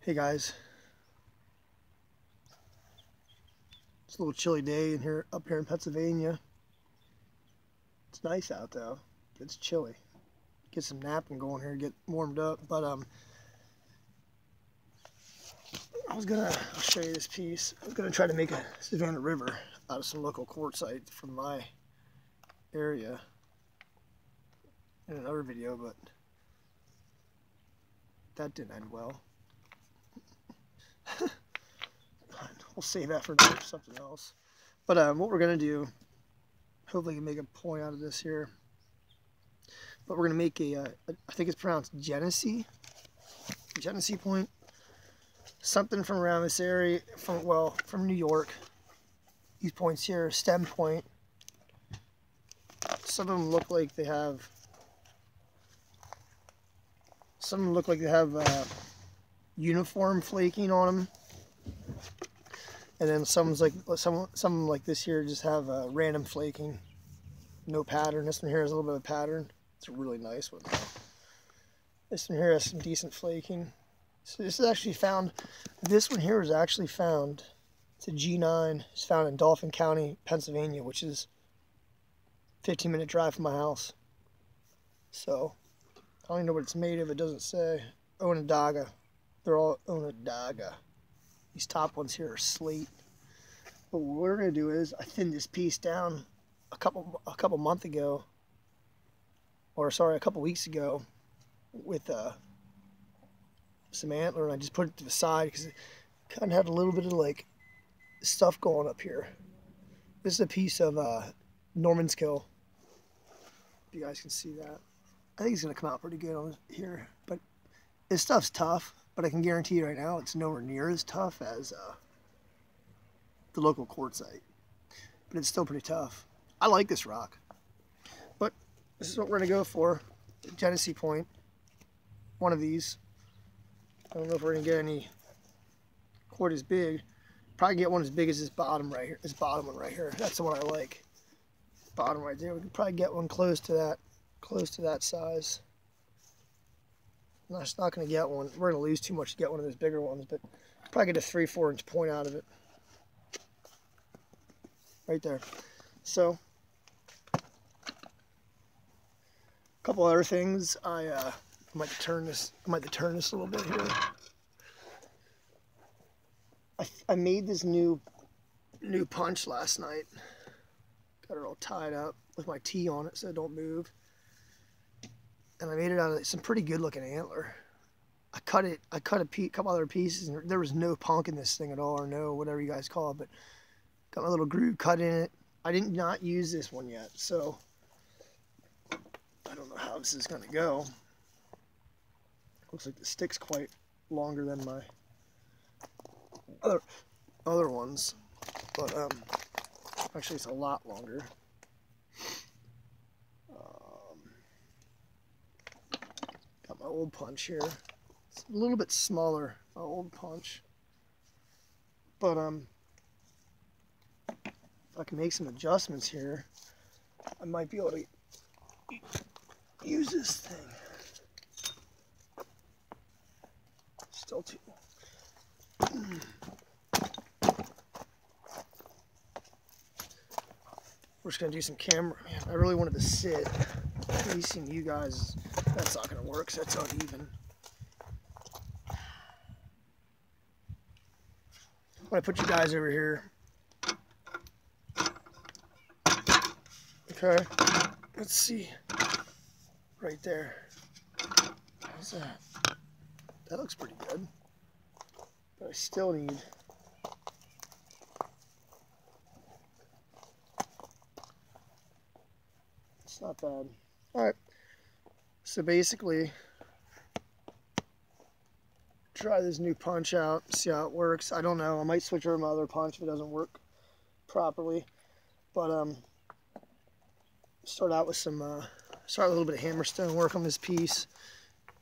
Hey guys, it's a little chilly day up here in Pennsylvania. It's nice out though. It's chilly. Get some napping going here, get warmed up. But I'll show you this piece. I'm gonna try to make a Savannah River out of some local quartzite from my area in another video, but that didn't end well. We'll save that for something else. But what we're gonna do, hopefully, we can make a point out of this here. But we're gonna make I think it's pronounced genesee point, something from around this area, from New York. These points here, stem point. Some of them look like they have. Some of them look like they have uniform flaking on them. And then some like this here just have random flaking, no pattern. This one here has a little bit of pattern. It's a really nice one. This one here has some decent flaking. So this is actually found. This one here was actually found. It's a G9. It's found in Dauphin County, Pennsylvania, which is a 15-minute drive from my house. So I don't even know what it's made of. It doesn't say. Onondaga. They're all Onondaga. These top ones here are slate. But what we're gonna do is I thinned this piece down a couple months ago, or sorry, a couple weeks ago, with some antler, and I just put it to the side because it kind of had a little bit of like stuff going up here. This is a piece of normanskill. If you guys can see that, I think it's gonna come out pretty good on here. But this stuff's tough. But I can guarantee you right now it's nowhere near as tough as the local quartzite. But it's still pretty tough. I like this rock. But this is what we're going to go for. The genesee point. One of these. I don't know if we're going to get any quite as big. Probably get one as big as this bottom right here. This bottom one right here. That's the one I like. Bottom right there. We can probably get one close to that size. I'm just not going to get one. We're going to lose too much to get one of those bigger ones, but probably get a 3-4 inch point out of it. Right there. So, a couple other things. I might turn this a little bit here. I made this new punch last night. Got it all tied up with my T on it so it don't move. And I made it out of some pretty good looking antler. I cut a couple other pieces, and there was no punk in this thing at all, or no whatever you guys call it, but got my little groove cut in it. I did not use this one yet, so I don't know how this is gonna go. Looks like the stick's quite longer than my other ones, but actually it's a lot longer. Got my old punch here. It's a little bit smaller, my old punch. But if I can make some adjustments here, I might be able to use this thing. Still too. We're just gonna do some camera. Man, I really wanted to sit. Facing you guys, that's not gonna work, so that's uneven. I'm gonna put you guys over here. Okay, let's see. Right there. How's that? That looks pretty good. But I still need. It's not bad. Alright, so basically, try this new punch out, see how it works. I don't know, I might switch over my other punch if it doesn't work properly. But start out with some, start a little bit of hammerstone work on this piece.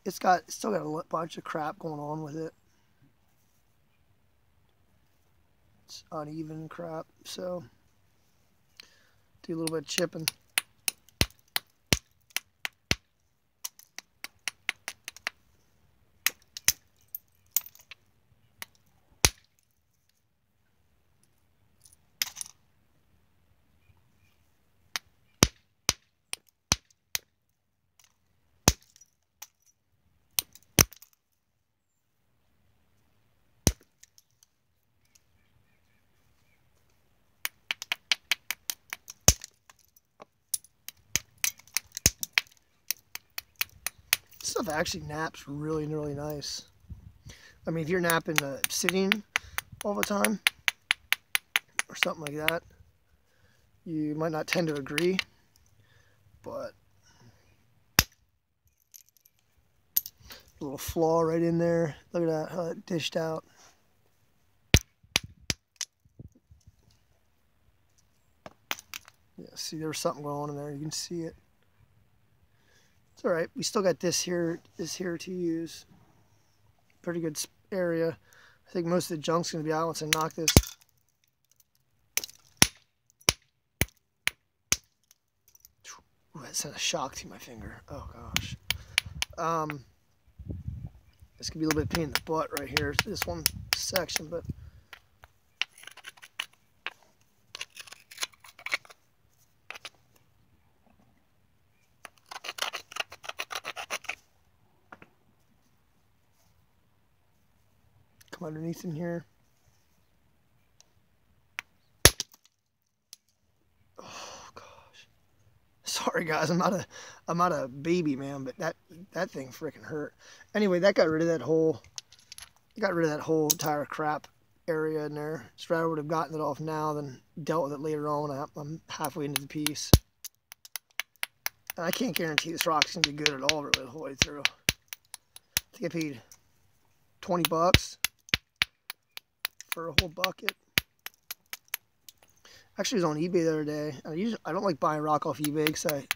It's still got a bunch of crap going on with it. It's uneven crap, so do a little bit of chipping. stuff actually naps really, really nice. I mean, if you're napping sitting all the time or something like that, you might not tend to agree, but a little flaw right in there. Look at that, how it dished out. Yeah, see, there was something going on in there. You can see it. It's all right. We still got this here to use. Pretty good area. I think most of the junk's going to be out once I knock this. Ooh, that sent a shock to my finger. Oh gosh. This could be a little bit of pain in the butt right here. This one section, but come underneath in here. Oh gosh. Sorry guys, I'm not a baby man, but that thing freaking hurt. Anyway, that got rid of that whole entire crap area in there. Just rather would have gotten it off now than dealt with it later on when I'm halfway into the piece. And I can't guarantee this rock's gonna be good at all really the whole way through. I think I paid 20 bucks for a whole bucket. Actually, it was on eBay the other day. I don't like buying rock off eBay because I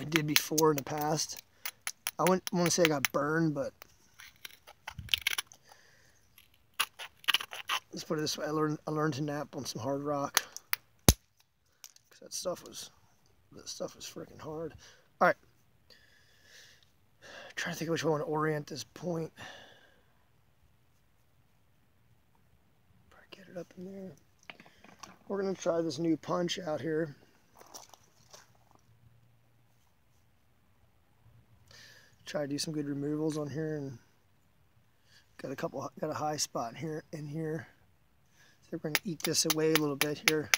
did before in the past. I wouldn't want to say I got burned, but let's put it this way: I learned to nap on some hard rock because that stuff was freaking hard. All right, trying to think of which way I want to orient this point. Probably get it up in there. We're going to try this new punch out here. Try to do some good removals on here, and got a high spot in here. So we're going to eke this away a little bit here.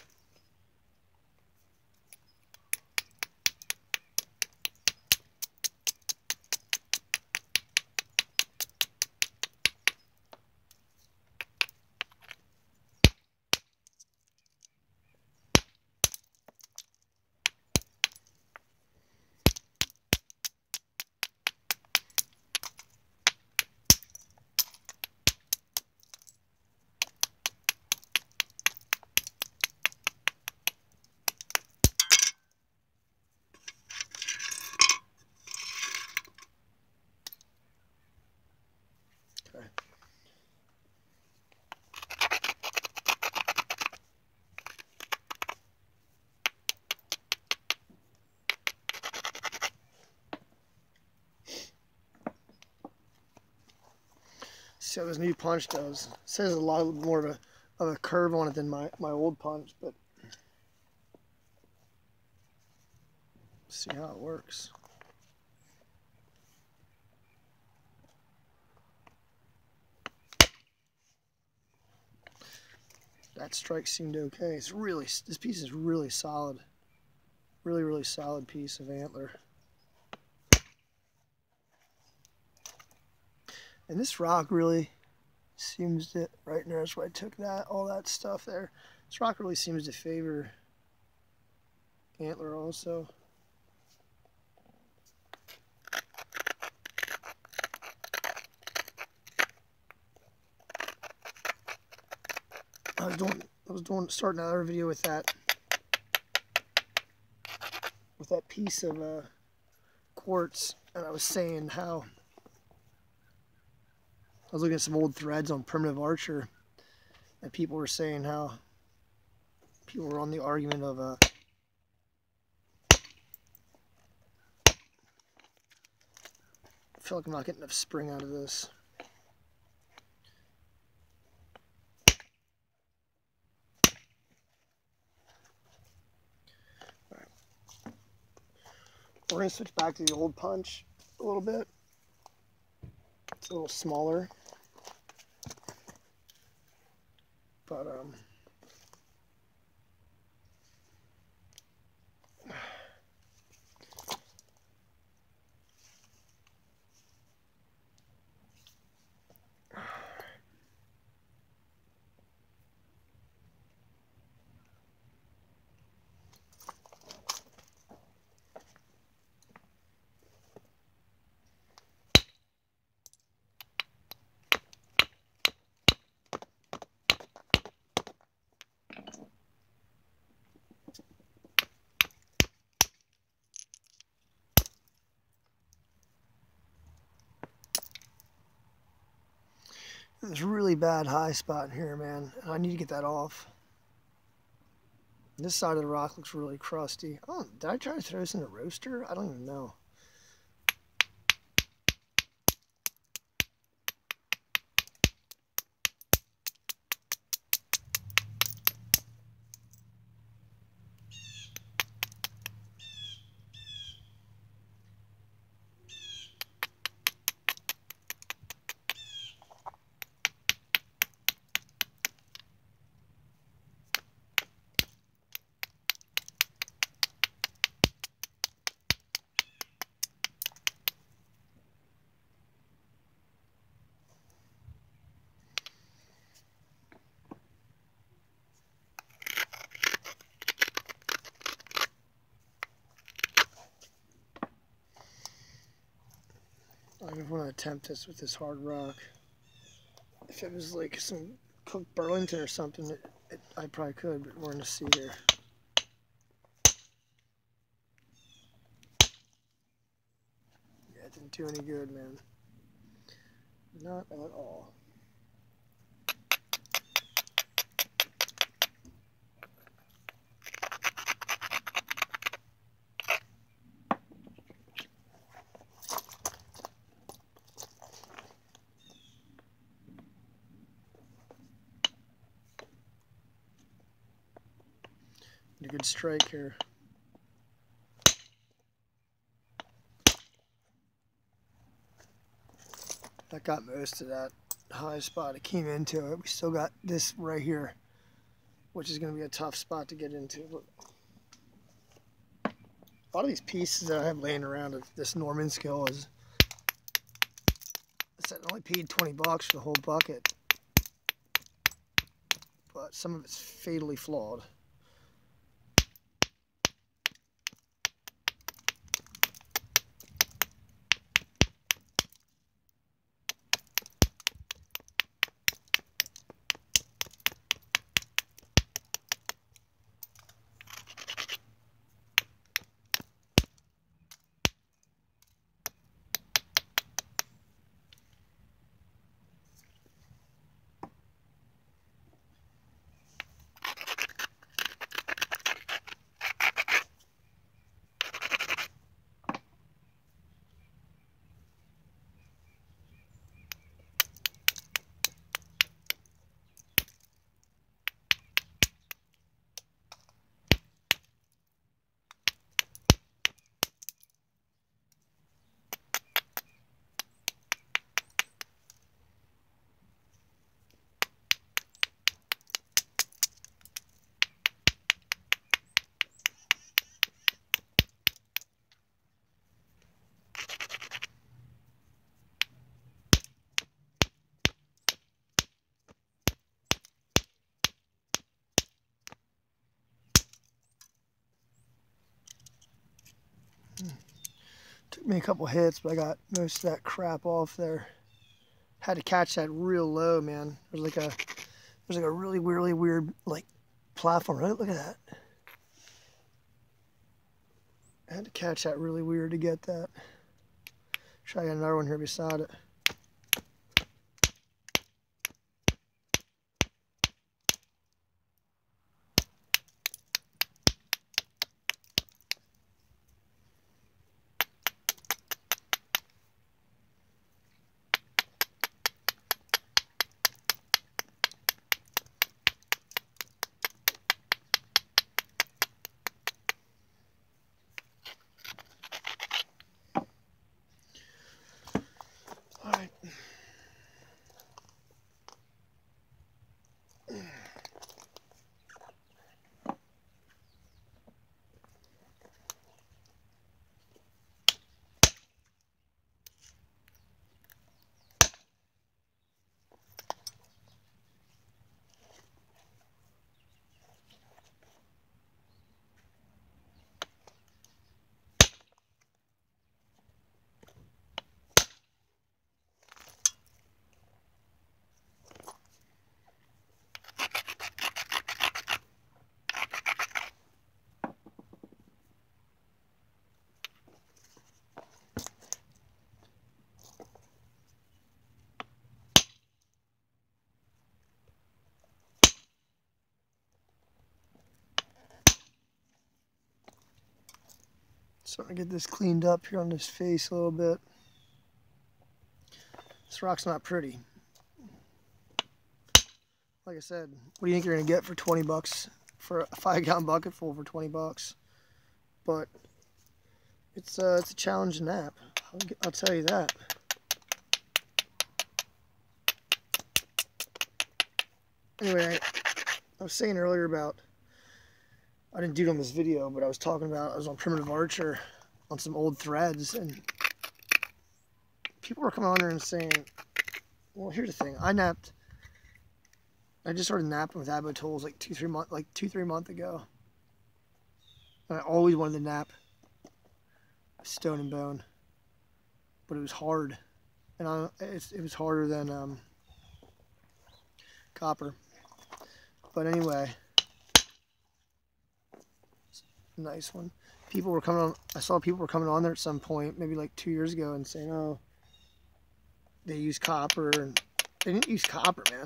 See how this new punch does. It says a lot more of a curve on it than my old punch, but see how it works. That strike seemed okay. This piece is really solid. Really, really solid piece of antler. And this rock really seems to, right there, that's why I took all that stuff there. This rock really seems to favor antler also. I was starting another video with that piece of quartz, and I was saying how I was looking at some old threads on Primitive Archer, and people were saying how people were on the argument of I feel like I'm not getting enough spring out of this. All right. We're going to switch back to the old punch a little bit. It's a little smaller, but There's a really bad high spot in here, man. I need to get that off. This side of the rock looks really crusty. Oh, did I try to throw this in a roaster? I don't even know. I don't want to attempt this with this hard rock. If it was like some cooked Burlington or something, I probably could, but we're going to see here. Yeah, it didn't do any good, man. Not at all. A good strike here. That got most of that high spot. It came into it. We still got this right here, which is going to be a tough spot to get into. Look. A lot of these pieces that I have laying around of this normanskill is, I only paid 20 bucks for the whole bucket, but some of it's fatally flawed. Took me a couple hits, but I got most of that crap off there. Had to catch that real low, man. There's like a really weird like platform. Right? Look at that. I had to catch that really weird to get that. Try another one here beside it. Starting to get this cleaned up here on this face a little bit. This rock's not pretty. Like I said, what do you think you're gonna get for 20 bucks for a 5-gallon bucket full for 20 bucks? But it's a challenge to nap. I'll tell you that. Anyway, I was saying earlier about, I didn't do it on this video, but I was talking about, I was on Primitive Archer on some old threads, and people were coming on there and saying, well, here's the thing, I just started napping with Abo tools like 2-3 months ago. And I always wanted to nap stone and bone, but it was hard, and it was harder than copper. But anyway, nice one. People were coming on. I saw people were coming on there at some point, maybe like 2 years ago, and saying, "Oh, they use copper," and they didn't use copper, man.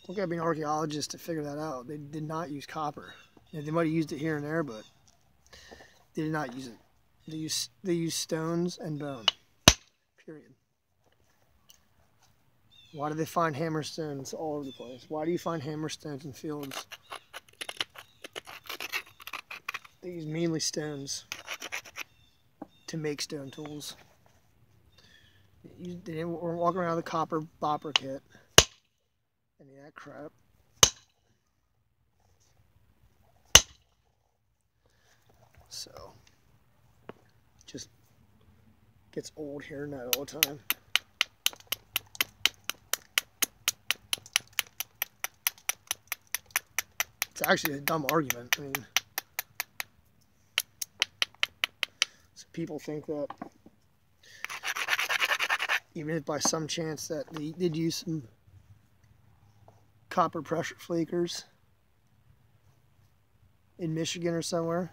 Don't gotta be an archaeologist to figure that out. They did not use copper. They might have used it here and there, but they did not use it. They used stones and bone. Period. Why do they find hammerstones all over the place? Why do you find hammerstones in fields? They use mainly stones to make stone tools. They were walking around with a copper bopper kit. Any of that crap. So, just gets old hearing that all the time. It's actually a dumb argument. I mean, so people think that even if by some chance that they did use some copper pressure flakers in Michigan or somewhere,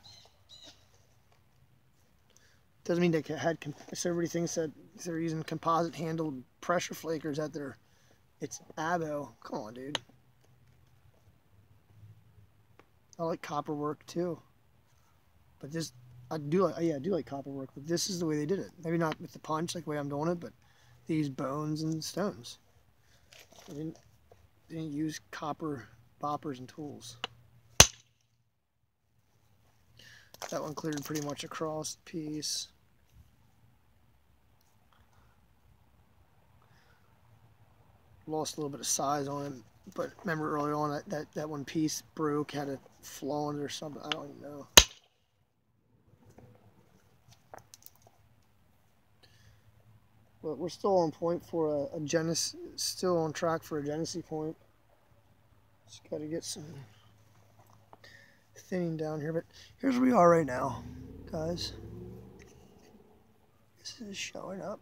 doesn't mean they had. So everybody thinks that they're using composite handled pressure flakers at their. It's Abo. Come on, dude. I like copper work too, but this I do like copper work. But this is the way they did it. Maybe not with the punch like the way I'm doing it, but they use bones and stones. They didn't use copper boppers and tools. That one cleared pretty much across the piece. Lost a little bit of size on it, but remember earlier on that one piece broke, had a flaw in it or something. I don't even know. But we're still on point for a genesee, still on track for a genesee point. Just got to get some thinning down here, but here's where we are right now, guys. This is showing up.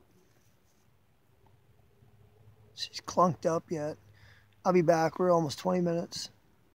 She's clunked up yet. I'll be back. We're almost 20 minutes.